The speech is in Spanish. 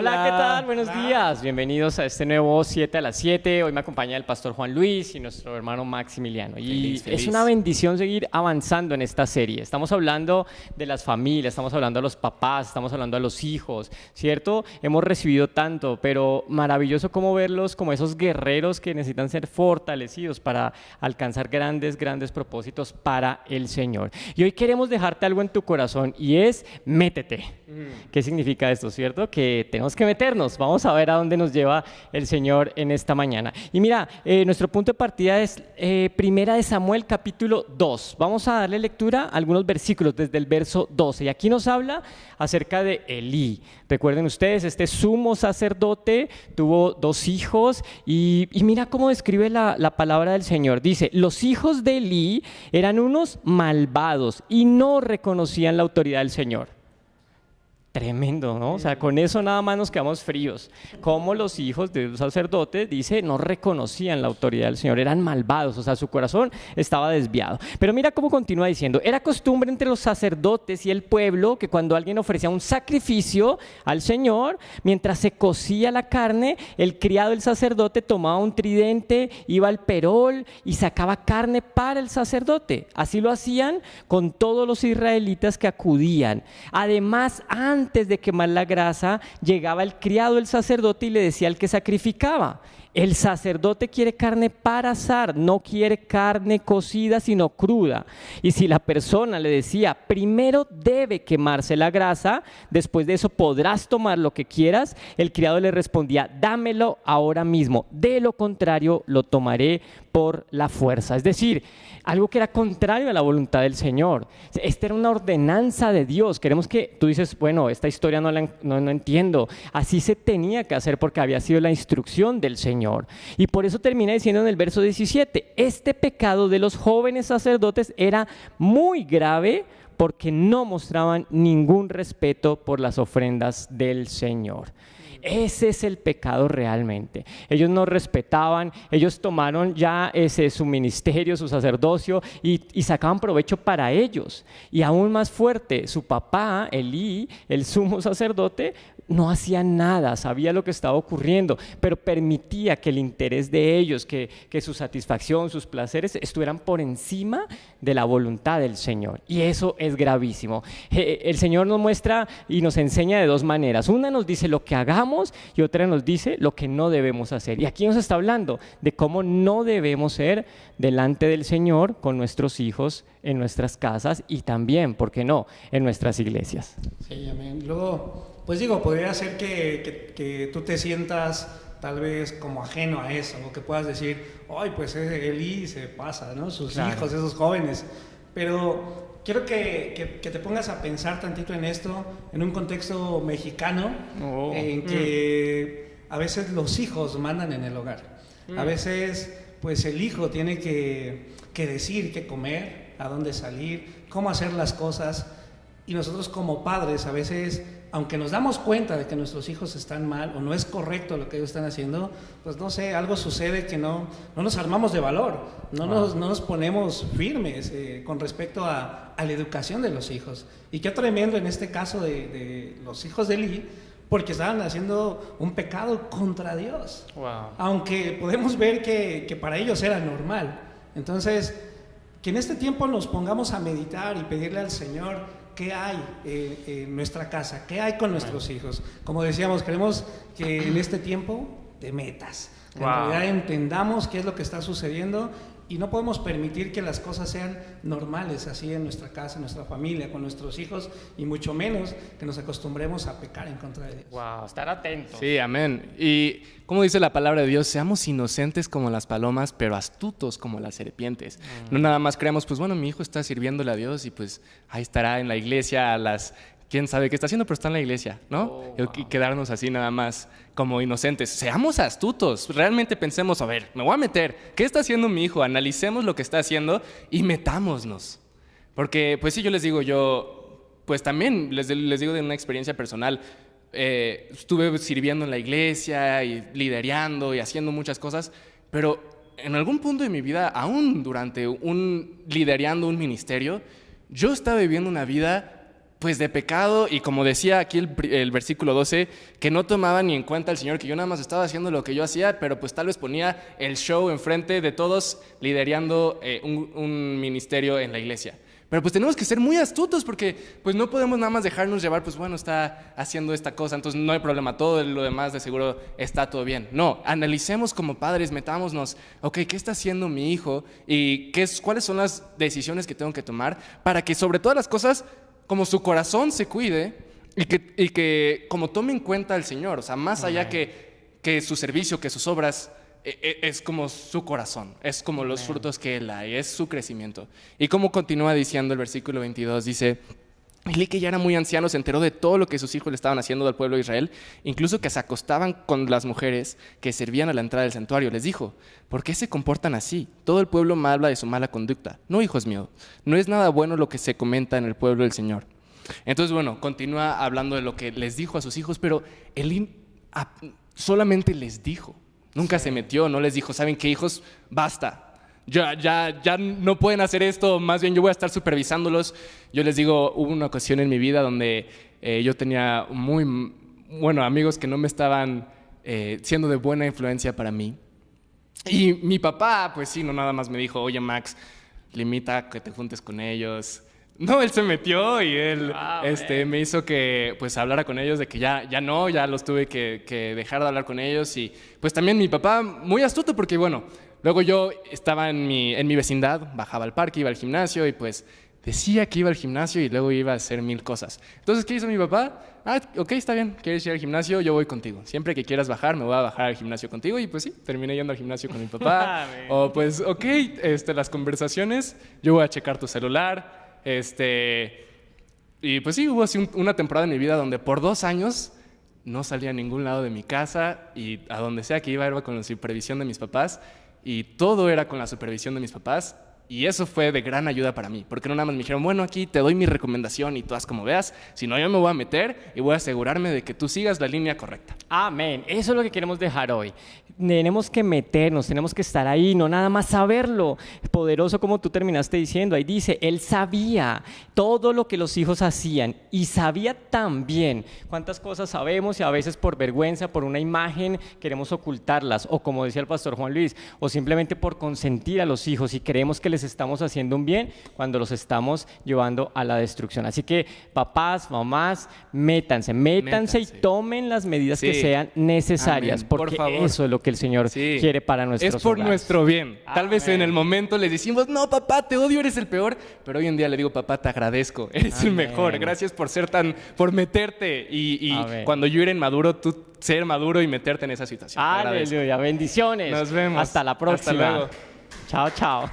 Hola, ¿qué tal? Buenos días. Bienvenidos a este nuevo 7 a las 7. Hoy me acompaña el pastor Juan Luis y nuestro hermano Maximiliano. Y Feliz. es una bendición seguir avanzando en esta serie. Estamos hablando de las familias, estamos hablando a los papás, estamos hablando a los hijos, ¿cierto? Hemos recibido tanto, pero maravilloso cómo verlos como esos guerreros que necesitan ser fortalecidos para alcanzar grandes propósitos para el Señor. Y hoy queremos dejarte algo en tu corazón y es métete. ¿Qué significa esto, cierto? Que tenemos que meternos. Vamos a ver a dónde nos lleva el Señor en esta mañana. Y mira, nuestro punto de partida es Primera de Samuel, capítulo 2. Vamos a darle lectura a algunos versículos desde el verso 12. Y aquí nos habla acerca de Elí. Recuerden ustedes, este sumo sacerdote tuvo 2 hijos y mira cómo describe la palabra del Señor. Dice, los hijos de Elí eran unos malvados y no reconocían la autoridad del Señor. Tremendo, ¿no? O sea, con eso nada más nos quedamos fríos. Como los hijos de un sacerdote, dice, no reconocían la autoridad del Señor, eran malvados, o sea, su corazón estaba desviado. Pero mira cómo continúa diciendo, era costumbre entre los sacerdotes y el pueblo que cuando alguien ofrecía un sacrificio al Señor, mientras se cocía la carne, el criado del sacerdote tomaba un tridente, iba al perol y sacaba carne para el sacerdote. Así lo hacían con todos los israelitas que acudían. Además, antes de quemar la grasa, llegaba el criado del sacerdote y le decía al que sacrificaba, el sacerdote quiere carne para asar, no quiere carne cocida, sino cruda. Y si la persona le decía, primero debe quemarse la grasa, después de eso podrás tomar lo que quieras, el criado le respondía, dámelo ahora mismo, de lo contrario lo tomaré por la fuerza. Es decir, algo que era contrario a la voluntad del Señor. Esta era una ordenanza de Dios. Queremos que tú dices, bueno, esta historia no entiendo. Así se tenía que hacer porque había sido la instrucción del Señor. Y por eso termina diciendo en el verso 17, este pecado de los jóvenes sacerdotes era muy grave porque no mostraban ningún respeto por las ofrendas del Señor. Ese es el pecado realmente. Ellos no respetaban, ellos tomaron ya su ministerio, su sacerdocio y sacaban provecho para ellos. Y aún más fuerte, su papá, Elí, el sumo sacerdote, no hacía nada, sabía lo que estaba ocurriendo, pero permitía que el interés de ellos, que su satisfacción, sus placeres estuvieran por encima de la voluntad del Señor. Y eso es gravísimo. El Señor nos muestra y nos enseña de 2 maneras. Una nos dice lo que hagamos y otra nos dice lo que no debemos hacer. Y aquí nos está hablando de cómo no debemos ser delante del Señor con nuestros hijos en nuestras casas y también, ¿por qué no?, en nuestras iglesias. Sí, amén. Luego, pues digo, podría ser que tú te sientas tal vez como ajeno a eso, o que puedas decir, ay, pues Elí se pasa, ¿no? Sus hijos, esos jóvenes. Pero quiero que te pongas a pensar tantito en esto, en un contexto mexicano, en que a veces los hijos mandan en el hogar. A veces, pues el hijo tiene que decir qué comer, a dónde salir, cómo hacer las cosas. Y nosotros como padres a veces, aunque nos damos cuenta de que nuestros hijos están mal o no es correcto lo que ellos están haciendo, pues no sé, algo sucede que no nos armamos de valor, no nos ponemos firmes con respecto a la educación de los hijos. Y qué tremendo en este caso de los hijos de Elí, porque estaban haciendo un pecado contra Dios. Wow. Aunque podemos ver que para ellos era normal. Entonces, que en este tiempo nos pongamos a meditar y pedirle al Señor qué hay en nuestra casa, qué hay con nuestros hijos. Como decíamos, queremos que en este tiempo te metas, que en realidad entendamos qué es lo que está sucediendo y no podemos permitir que las cosas sean normales así en nuestra casa, en nuestra familia, con nuestros hijos y mucho menos que nos acostumbremos a pecar en contra de Dios. Wow, estar atentos. Sí, amén. Y como dice la palabra de Dios, seamos inocentes como las palomas, pero astutos como las serpientes. No nada más creamos, pues bueno, mi hijo está sirviéndole a Dios y pues ahí estará en la iglesia a las... quién sabe qué está haciendo, pero está en la iglesia, ¿no? Wow. Y quedarnos así nada más como inocentes. Seamos astutos, realmente pensemos, a ver, me voy a meter, ¿qué está haciendo mi hijo? Analicemos lo que está haciendo y metámonos. Porque, pues sí, yo les digo, pues también les digo de una experiencia personal, estuve sirviendo en la iglesia y liderando y haciendo muchas cosas, pero en algún punto de mi vida, aún durante liderando un ministerio, yo estaba viviendo una vida pues de pecado, y como decía aquí el versículo 12, que no tomaba ni en cuenta al Señor, que yo nada más estaba haciendo lo que yo hacía, pero pues tal vez ponía el show enfrente de todos liderando un ministerio en la iglesia. Pero pues tenemos que ser muy astutos porque pues no podemos nada más dejarnos llevar, pues bueno, está haciendo esta cosa, entonces no hay problema, todo lo demás de seguro está todo bien. No, analicemos como padres, metámonos, ok, ¿qué está haciendo mi hijo? Y cuáles son las decisiones que tengo que tomar para que sobre todas las cosas, como su corazón se cuide y que como tome en cuenta al Señor, o sea, más allá que su servicio, que sus obras, es como su corazón, es como los frutos que él da, y es su crecimiento. Y como continúa diciendo el versículo 22, dice: Elí, que ya era muy anciano, se enteró de todo lo que sus hijos le estaban haciendo al pueblo de Israel, incluso que se acostaban con las mujeres que servían a la entrada del santuario. Les dijo: ¿por qué se comportan así? Todo el pueblo me habla de su mala conducta. No, hijos míos, no es nada bueno lo que se comenta en el pueblo del Señor. Entonces, bueno, continúa hablando de lo que les dijo a sus hijos, pero Elí solamente les dijo. Nunca se metió, no les dijo: ¿saben qué, hijos? Basta. Ya no pueden hacer esto, más bien yo voy a estar supervisándolos. Yo les digo, hubo una ocasión en mi vida donde yo tenía amigos que no me estaban siendo de buena influencia para mí. Y mi papá, pues sí, no nada más me dijo: oye, Max, limita que te juntes con ellos. No, él se metió y él me hizo que pues hablara con ellos de que ya los tuve que dejar de hablar con ellos. Y pues también mi papá, muy astuto, porque bueno, luego yo estaba en mi vecindad, bajaba al parque, iba al gimnasio y pues decía que iba al gimnasio y luego iba a hacer 1000 cosas. Entonces, ¿qué hizo mi papá? Ok, está bien, ¿quieres ir al gimnasio? Yo voy contigo. Siempre que quieras bajar, me voy a bajar al gimnasio contigo. Y pues sí, terminé yendo al gimnasio con mi papá. O pues, ok, las conversaciones, yo voy a checar tu celular. Y pues sí, hubo así una temporada en mi vida donde por 2 años no salía a ningún lado de mi casa, y a donde sea que iba con la supervisión de mis papás, y todo era con la supervisión de mis papás. Y eso fue de gran ayuda para mí, porque no nada más me dijeron: bueno, aquí te doy mi recomendación y tú haz como veas, sino yo me voy a meter y voy a asegurarme de que tú sigas la línea correcta. Amén. Eso es lo que queremos dejar hoy. Tenemos que meternos, tenemos que estar ahí, no nada más saberlo. Poderoso, como tú terminaste diciendo, ahí dice, él sabía todo lo que los hijos hacían y sabía también cuántas cosas sabemos, y a veces por vergüenza, por una imagen, queremos ocultarlas, o como decía el pastor Juan Luis, o simplemente por consentir a los hijos y creemos que les estamos haciendo un bien cuando los estamos llevando a la destrucción. Así que papás, mamás, métanse y tomen las medidas que sean necesarias. Amén. Porque por eso es lo que el Señor quiere para nuestros Es por hogares. nuestro bien. Tal vez en el momento les decimos: no, papá, te odio, eres el peor. Pero hoy en día le digo: papá, te agradezco, eres el mejor. Gracias por meterte. Y cuando yo era inmaduro, tú ser maduro y meterte en esa situación. Aleluya, bendiciones. Nos vemos. Hasta la próxima. Hasta luego. Chao, chao.